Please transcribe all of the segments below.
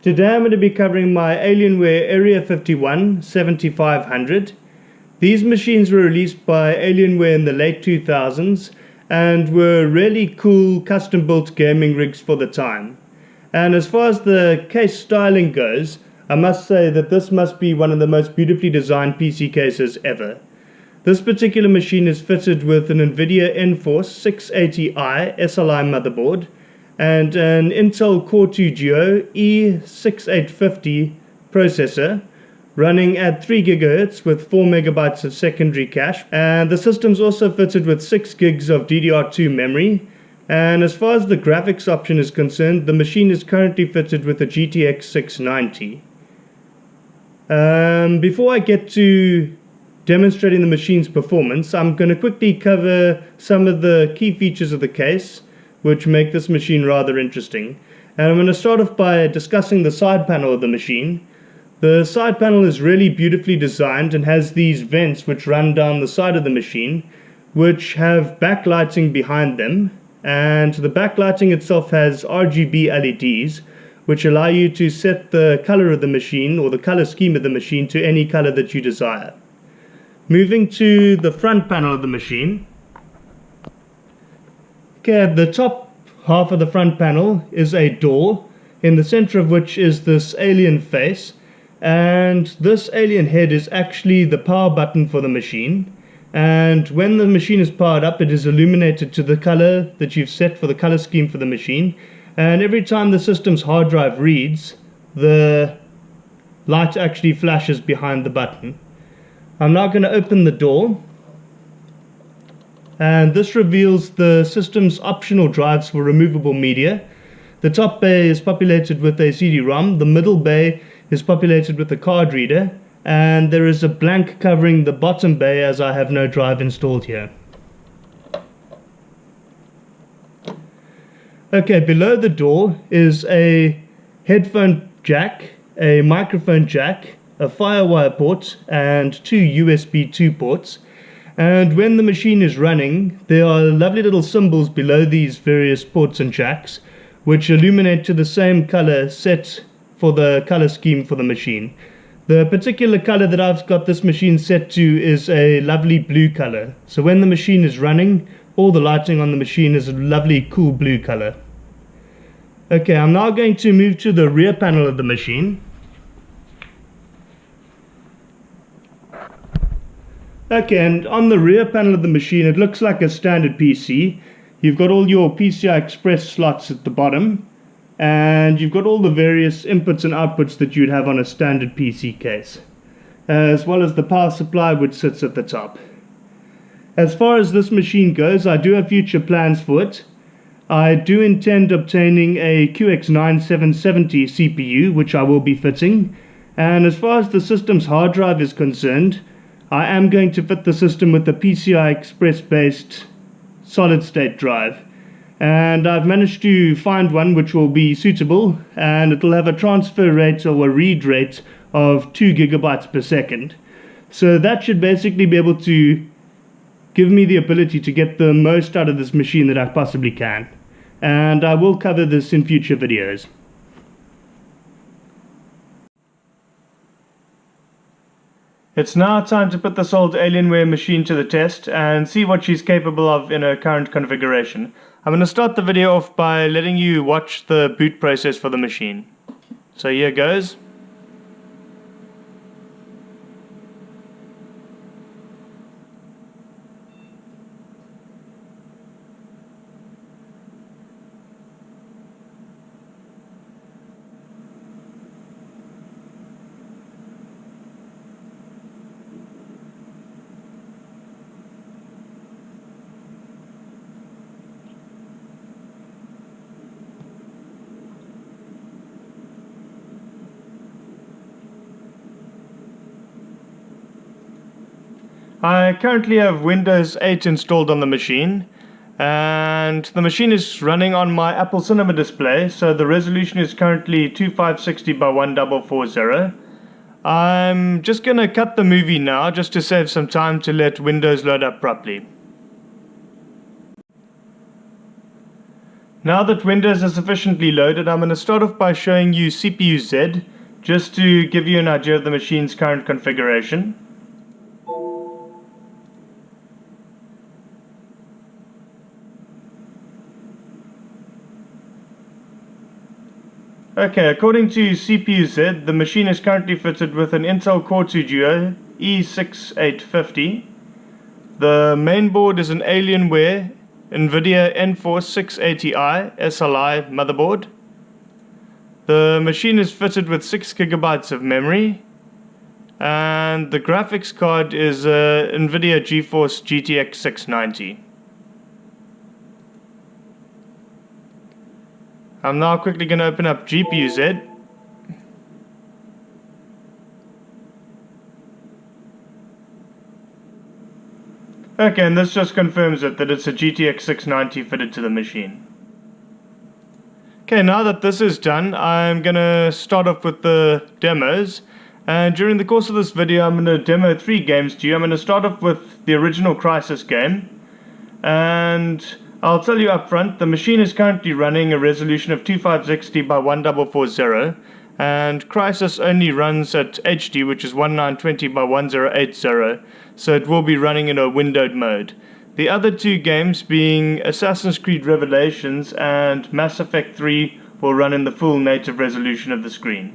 Today I'm going to be covering my Alienware Area 51 7500. These machines were released by Alienware in the late 2000s and were really cool custom built gaming rigs for the time. And as far as the case styling goes, I must say that this must be one of the most beautifully designed PC cases ever. This particular machine is fitted with an NVIDIA Enforce 680i SLI motherboard and an Intel Core 2 Duo E6850 processor running at 3 GHz with 4 MB of secondary cache, and the system's also fitted with 6 gigs of DDR2 memory. And as far as the graphics option is concerned, the machine is currently fitted with a GTX 690. Before I get to demonstrating the machine's performance, I'm going to quickly cover some of the key features of the case which make this machine rather interesting. And I'm going to start off by discussing the side panel of the machine. The side panel is really beautifully designed and has these vents which run down the side of the machine, which have backlighting behind them, and the backlighting itself has RGB LEDs which allow you to set the color of the machine or the color scheme of the machine to any color that you desire. Moving to the front panel of the machine. Okay, at the top half of the front panel is a door, in the center of which is this alien face, and this alien head is actually the power button for the machine. And when the machine is powered up, it is illuminated to the color that you've set for the color scheme for the machine, and every time the system's hard drive reads, the light actually flashes behind the button. I'm now going to open the door, and this reveals the system's optional drives for removable media. The top bay is populated with a CD-ROM, the middle bay is populated with a card reader, and there is a blank covering the bottom bay as I have no drive installed here. Okay, below the door is a headphone jack, a microphone jack, a firewire port, and 2 USB 2 ports. And when the machine is running, there are lovely little symbols below these various ports and jacks which illuminate to the same color set for the color scheme for the machine. The particular color that I've got this machine set to is a lovely blue color. So when the machine is running, all the lighting on the machine is a lovely cool blue color. Okay, I'm now going to move to the rear panel of the machine. Okay, and on the rear panel of the machine, it looks like a standard PC. You've got all your PCI Express slots at the bottom, and you've got all the various inputs and outputs that you'd have on a standard PC case, as well as the power supply which sits at the top. As far as this machine goes, I do have future plans for it. I do intend obtaining a QX9770 CPU, which I will be fitting, and as far as the system's hard drive is concerned, I am going to fit the system with the PCI Express based solid state drive, and I've managed to find one which will be suitable, and it will have a transfer rate or a read rate of 2 GB per second. So that should basically be able to give me the ability to get the most out of this machine that I possibly can, and I will cover this in future videos. It's now time to put this old Alienware machine to the test and see what she's capable of in her current configuration. I'm going to start the video off by letting you watch the boot process for the machine. So here goes. I currently have Windows 8 installed on the machine, and the machine is running on my Apple Cinema display, so the resolution is currently 2560 by 1440. I'm just going to cut the movie now just to save some time to let Windows load up properly. Now that Windows is sufficiently loaded, I'm going to start off by showing you CPU Z, just to give you an idea of the machine's current configuration. Okay, according to CPU Z, the machine is currently fitted with an Intel Core 2 Duo E6850. The main board is an Alienware NVIDIA N4 680i SLI motherboard. The machine is fitted with 6 GB of memory, and the graphics card is a NVIDIA GeForce GTX 690. I'm now quickly going to open up GPU Z. Okay, and this just confirms it, that it's a GTX 690 fitted to the machine. Okay, now that this is done, I'm going to start off with the demos. And during the course of this video, I'm going to demo 3 games to you. I'm going to start off with the original Crysis game. And I'll tell you up front, the machine is currently running a resolution of 2560 by 1440. And Crysis only runs at HD, which is 1920 by 1080. So it will be running in a windowed mode. The other 2 games, being Assassin's Creed Revelations and Mass Effect 3, will run in the full native resolution of the screen.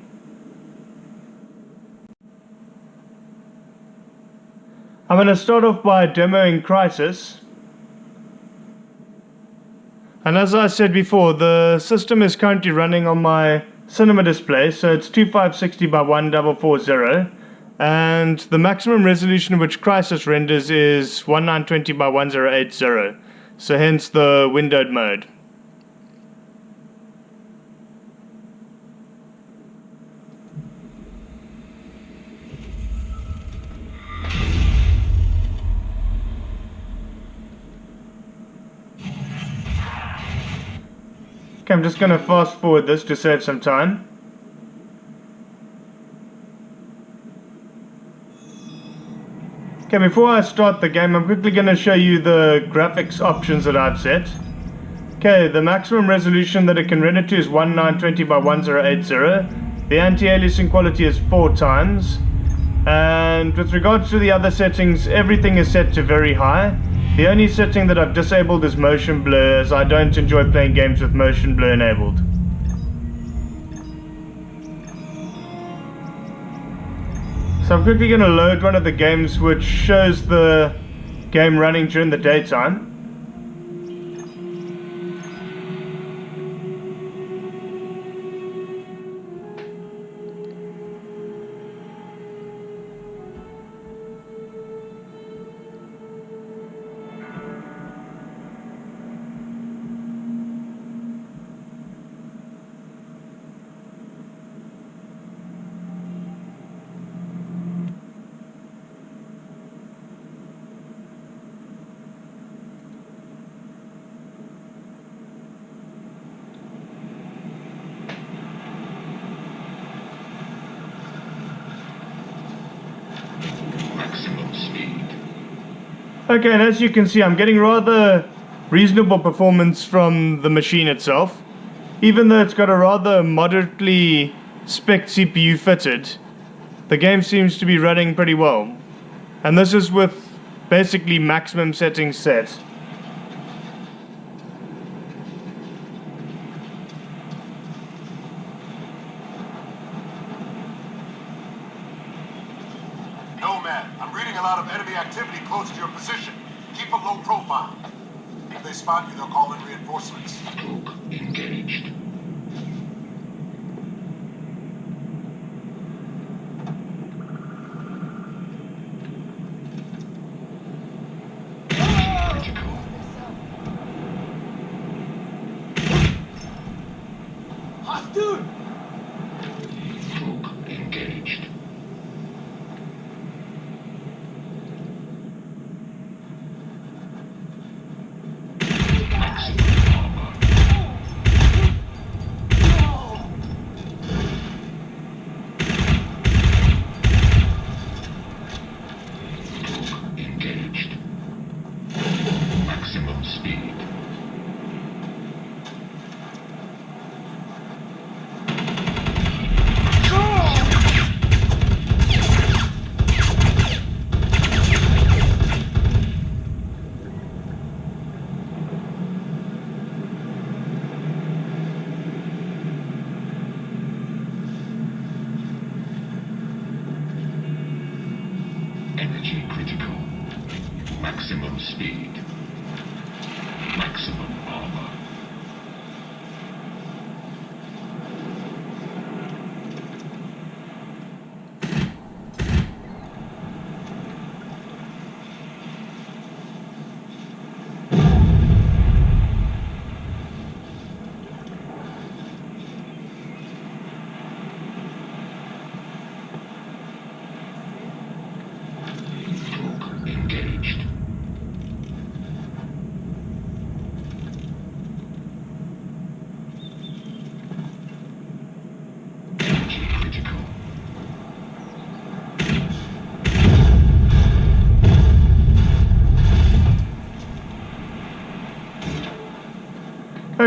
I'm going to start off by demoing Crysis. And as I said before, the system is currently running on my cinema display, so it's 2560 by 1440. And the maximum resolution which Crysis renders is 1920 by 1080, so hence the windowed mode. Okay, I'm just going to fast forward this to save some time. Okay, before I start the game, I'm quickly going to show you the graphics options that I've set. Okay, the maximum resolution that it can render to is 1920 by 1080. The anti-aliasing quality is 4 times. And with regards to the other settings, everything is set to very high. The only setting that I've disabled is motion blur, as I don't enjoy playing games with motion blur enabled. So I'm quickly going to load one of the games which shows the game running during the daytime. Okay, and as you can see, I'm getting rather reasonable performance from the machine itself. Even though it's got a rather moderately specced CPU fitted, the game seems to be running pretty well. And this is with basically maximum settings set. Nomad, I'm reading a lot of enemy activity close to your position. Keep a low profile. If they spot you, they'll call in reinforcements. Cloak engaged. Critical. Hostile! Cloak engaged.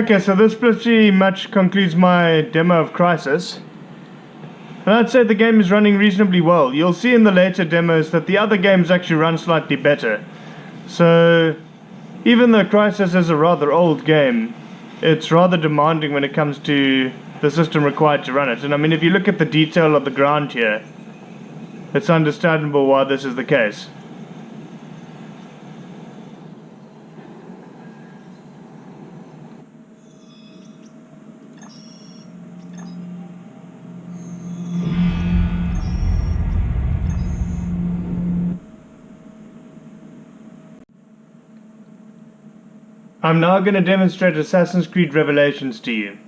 Okay, so this pretty much concludes my demo of Crysis. And I'd say the game is running reasonably well. You'll see in the later demos that the other games actually run slightly better. So, even though Crysis is a rather old game, it's rather demanding when it comes to the system required to run it. And I mean, if you look at the detail of the ground here, it's understandable why this is the case. I'm now going to demonstrate Assassin's Creed Revelations to you.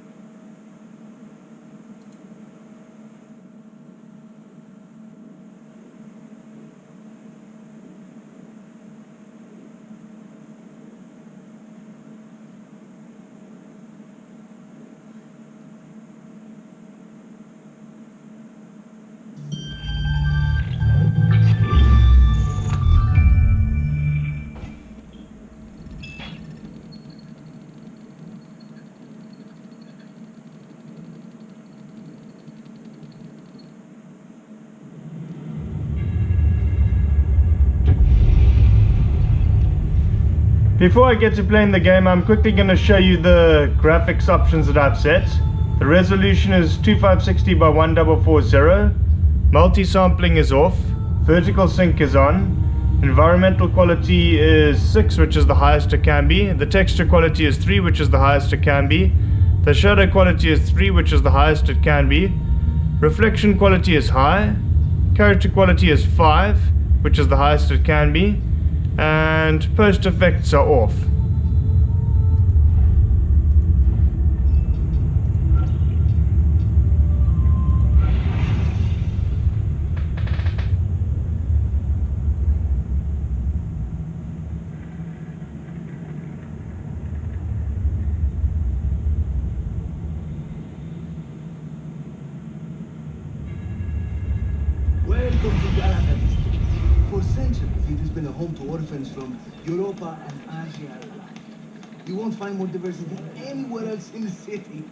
Before I get to playing the game, I'm quickly going to show you the graphics options that I've set. The resolution is 2560 by 1440, multi-sampling is off, vertical sync is on, environmental quality is 6, which is the highest it can be, the texture quality is 3, which is the highest it can be, the shadow quality is 3, which is the highest it can be, reflection quality is high, character quality is 5, which is the highest it can be, and post effects are off. Welcome to Galaga. For centuries, it has been a home to orphans from Europa and Asia alike. You won't find more diversity anywhere else in the city.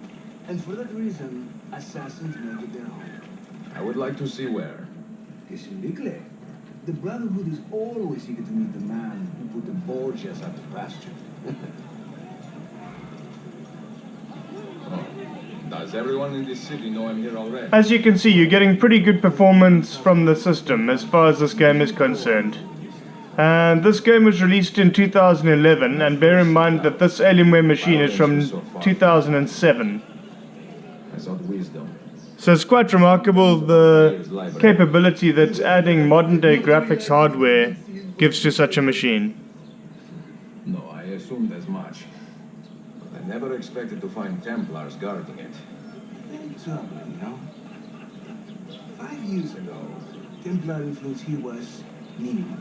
And for that reason, assassins make it their home. I would like to see where. Gesundikle. The Brotherhood is always eager to meet the man who put the Borgias out of pasture. Does everyone in this city know I'm here already? As you can see, you're getting pretty good performance from the system as far as this game is concerned. And this game was released in 2011, and bear in mind that this Alienware machine is from 2007. I sought wisdom. So it's quite remarkable the capability that adding modern day graphics hardware gives to such a machine. No, I assumed as much. But I never expected to find Templars guarding it. Very troubling, no? 5 years ago, Templar influence here was minimal.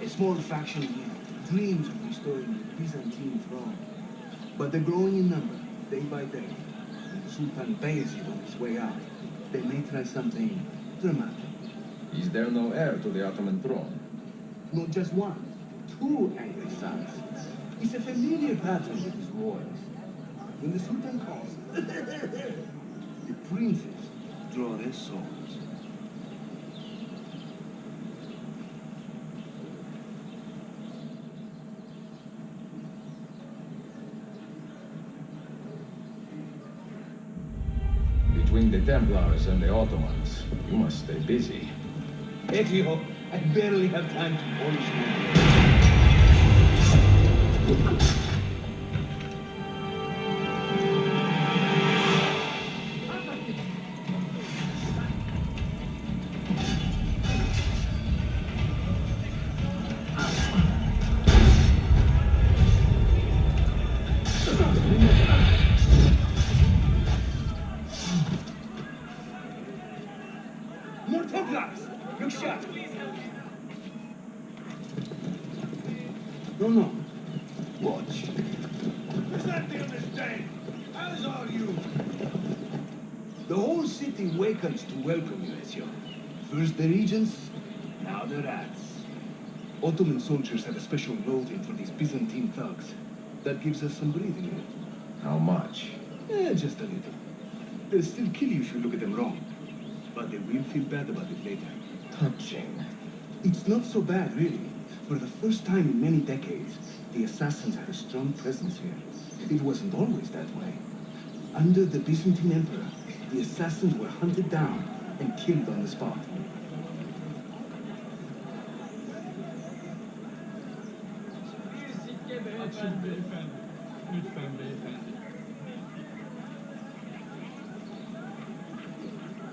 A small faction with dreams of restoring the Byzantine throne. But they're growing in number, day by day. And Sultan Bayezid on his way out. They may try something dramatic. Is there no heir to the Ottoman throne? Not just one, 2 angry sons. It's a familiar pattern with his royals. When the Sultan calls, the princes draw their swords. Between the Templars and the Ottomans, you must stay busy. Ezio, I barely have time to polish my More Templars! Look sharp! No. Watch. Present on this day. As are you. The whole city wakens to welcome you, Ezio. First the regents, now the rats. Ottoman soldiers have a special loathing for these Byzantine thugs. That gives us some breathing room. How much? Just a little. They'll still kill you if you look at them wrong. But they will feel bad about it later. Touching. It's not so bad, really. For the first time in many decades, the assassins had a strong presence here. It wasn't always that way. Under the Byzantine Emperor, the assassins were hunted down and killed on the spot. Açın beyefendi. Lütfen beyefendi.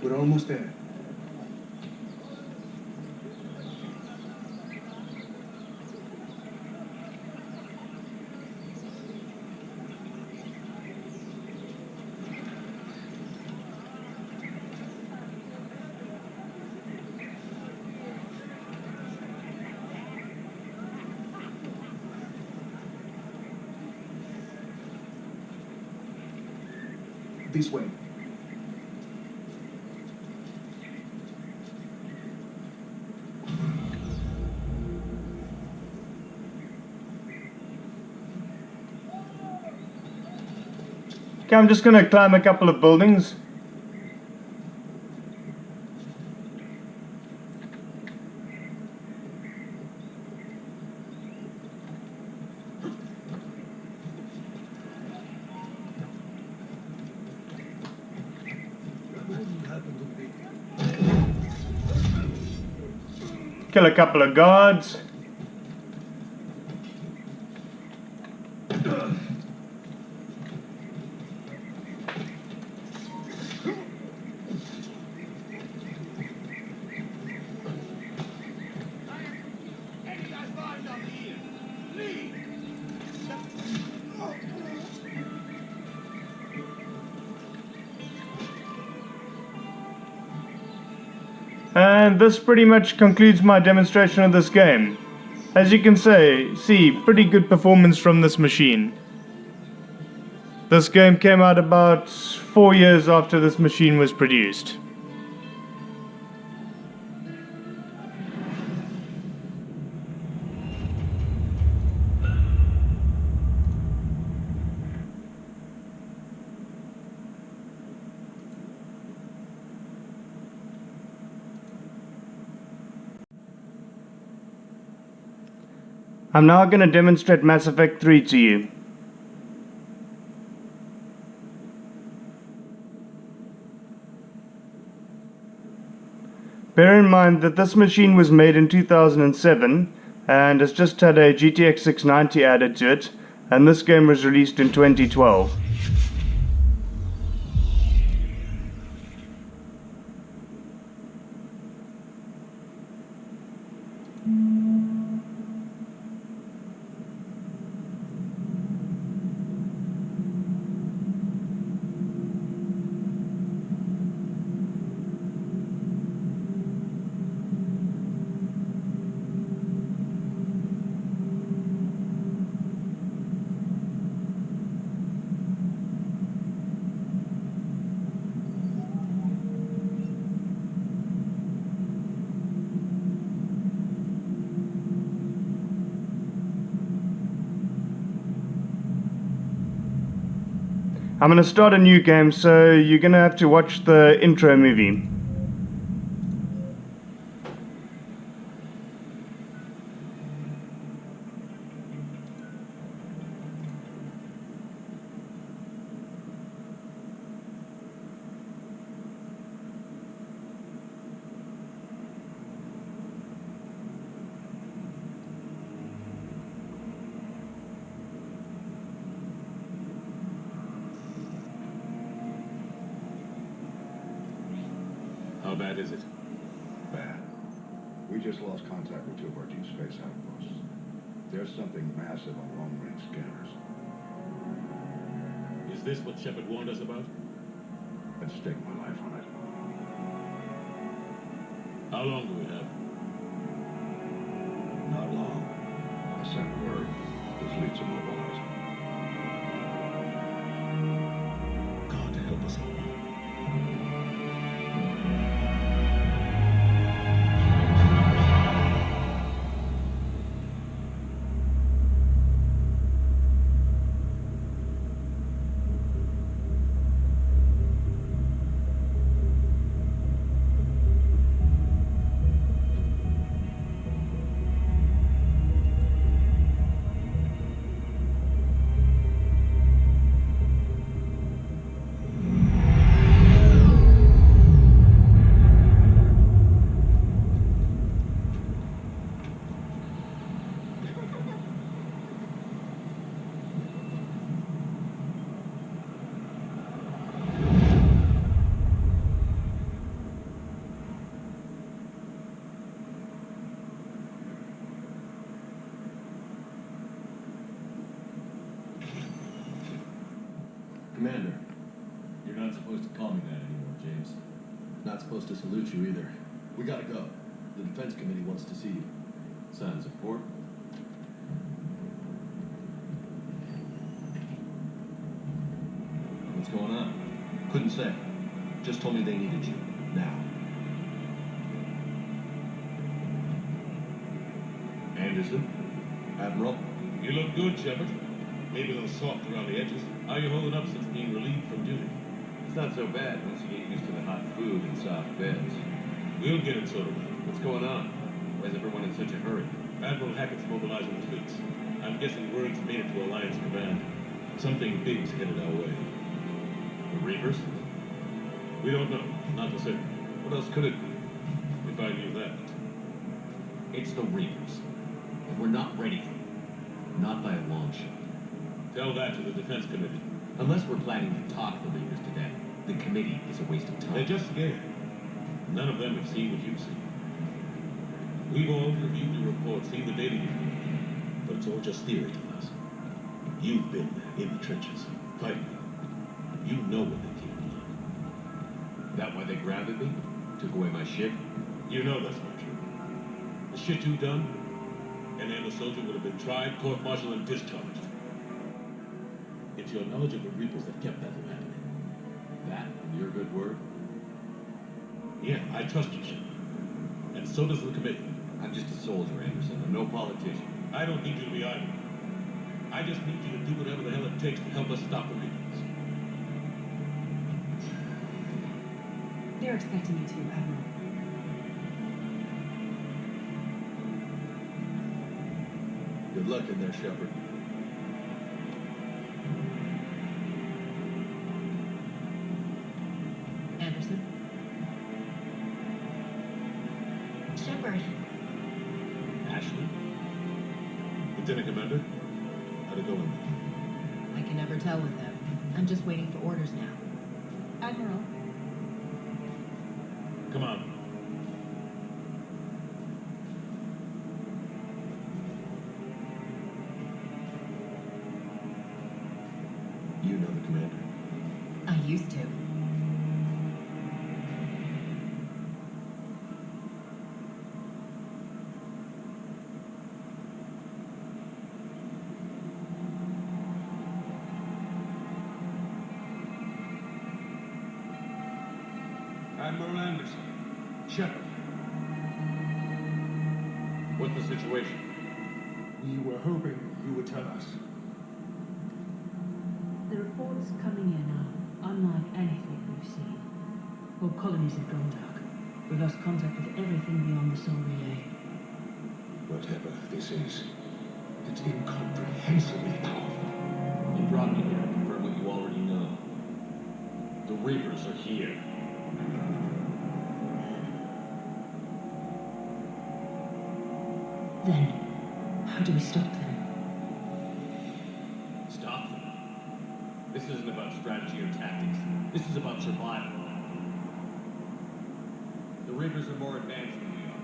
We're almost there. This way. Okay, I'm just gonna climb a couple of buildings. Kill a couple of guards. And this pretty much concludes my demonstration of this game. As you can see, pretty good performance from this machine. This game came out about 4 years after this machine was produced. I'm now going to demonstrate Mass Effect 3 to you. Bear in mind that this machine was made in 2007 and has just had a GTX 690 added to it, and this game was released in 2012. I'm going to start a new game, so you're going to have to watch the intro movie. How bad is it? Bad. We just lost contact with two of our deep space outposts. There's something massive on long-range scanners. Is this what Shepard warned us about? I'd stake my life on it. How long do we have? Not long. I sent word. The fleet's immobilized. God help us all. supposed to call me that anymore, James. Not supposed to salute you either. We gotta go. The defense committee wants to see you. Sounds important. What's going on? Couldn't say. Just told me they needed you. Now. Anderson? Admiral? You look good, Shepard. Maybe a little soft around the edges. How are you holding up since being relieved from duty? It's not so bad once you get used to the hot food and soft beds. We'll get it sorted out. What's going on? Why is everyone in such a hurry? Admiral Hackett's mobilizing the fleets. I'm guessing word's made it to Alliance Command. Something big's headed our way. The Reapers? We don't know. Not for certain. What else could it be? If I knew that. It's the Reapers. And we're not ready. Not by a long shot. Tell that to the Defense Committee. Unless we're planning to talk the Reapers to death, the committee is a waste of time. They're just scared. None of them have seen what you've seen. We've all reviewed your report, seen the data you've given, but it's all just theory to us. You've been in the trenches, fighting. You know what they're capable of. That why they grounded me? Took away my ship? You know that's not true. The shit you've done, any other soldier would have been tried, court-martialed, and discharged. It's your knowledge of the Reapers that kept that from happening. That, and your good word? Yeah, I trust you, Shepard. And so does the committee. I'm just a soldier, Anderson. I'm no politician. I don't need you to be either. I just need you to do whatever the hell it takes to help us stop the Reapers. They're expecting you to, Admiral. Good luck in there, Shepard. Anderson? Shepard. Ashley? Lieutenant Commander? How'd it go in there? I can never tell with them. I'm just waiting for orders now. Admiral? Come on. You know the commander. I used to. Admiral Anderson. Shepard. What's the situation? We were hoping you would tell us. The reports coming in are unlike anything we've seen. Whole colonies have gone dark. We've lost contact with everything beyond the solar relay. Whatever this is, it's incomprehensibly powerful. You brought me here to confirm what you already know. The Reapers are here. Then, how do we stop them? Stop them. This isn't about strategy or tactics. This is about survival. The Reapers are more advanced than we are.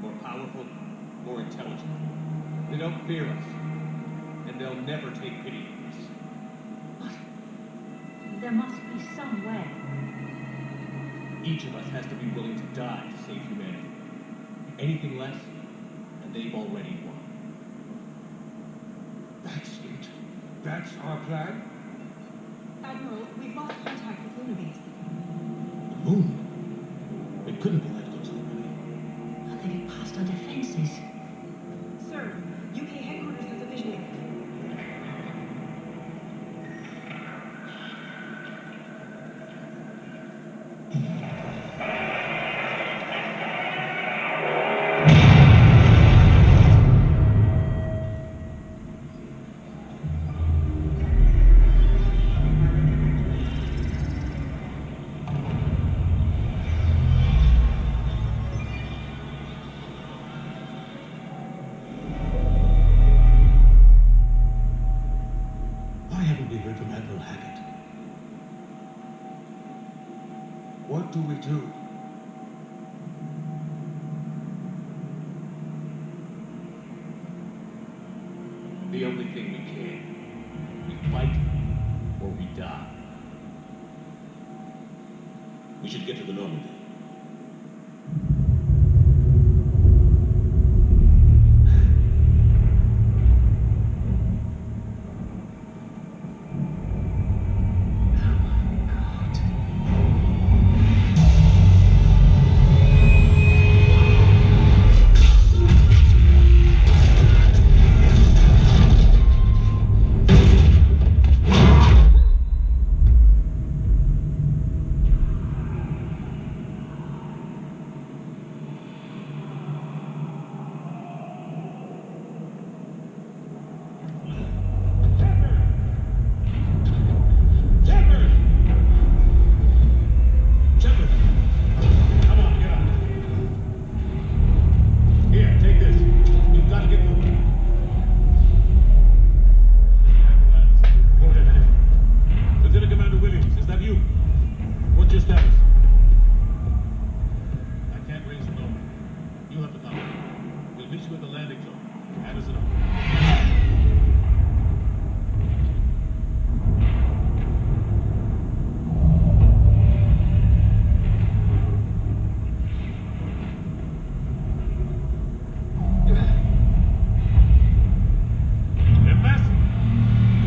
More powerful, more intelligent. They don't fear us. And they'll never take pity on us. But there must be some way. Each of us has to be willing to die to save humanity. Anything less, and they've already won. That's it. That's our plan? Admiral, we've lost contact with Luna Base. The moon? It couldn't be that close already. How they get past our defenses? Sir, UK headquarters has a visual. Why haven't we heard from Admiral Hackett? What do we do? The only thing we can. We fight or we die. We should get to the Normandy.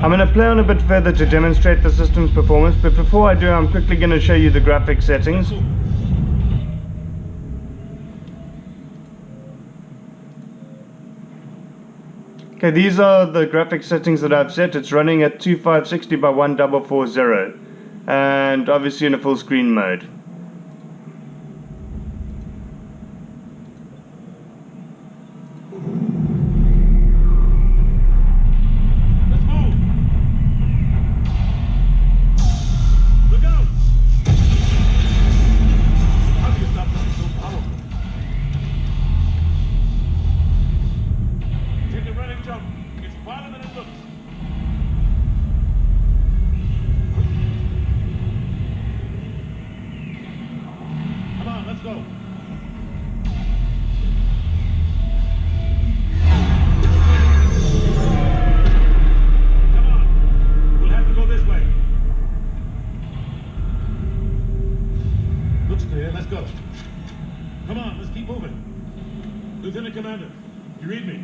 I'm going to play on a bit further to demonstrate the system's performance, but before I do, I'm quickly going to show you the graphics settings. Okay, these are the graphics settings that I've set. It's running at 2560 by 1440, and obviously in a full screen mode. Let's go. Come on, let's keep moving. Lieutenant Commander, you read me?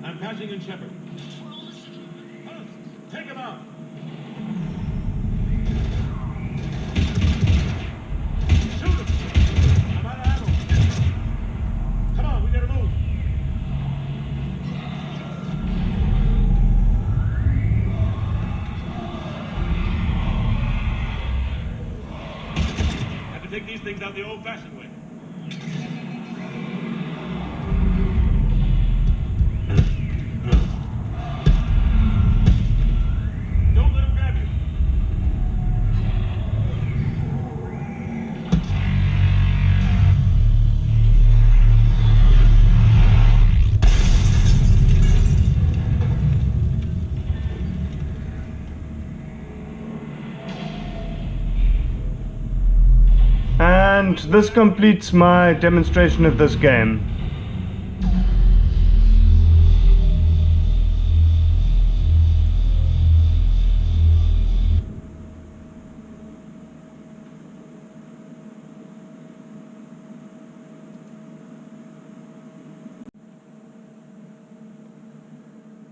I'm patching in Shepard. Take him out. Shoot him. I'm out of ammo. Come on, we gotta move. Have to take these things out the old-fashioned way. And this completes my demonstration of this game.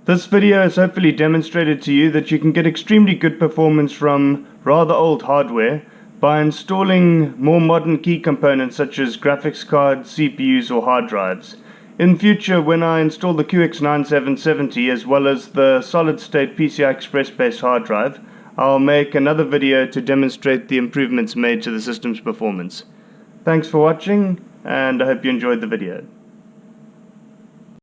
This video has hopefully demonstrated to you that you can get extremely good performance from rather old hardware by installing more modern key components such as graphics cards, CPUs or hard drives. In future, when I install the QX9770 as well as the solid-state PCI Express based hard drive, I'll make another video to demonstrate the improvements made to the system's performance. Thanks for watching, and I hope you enjoyed the video.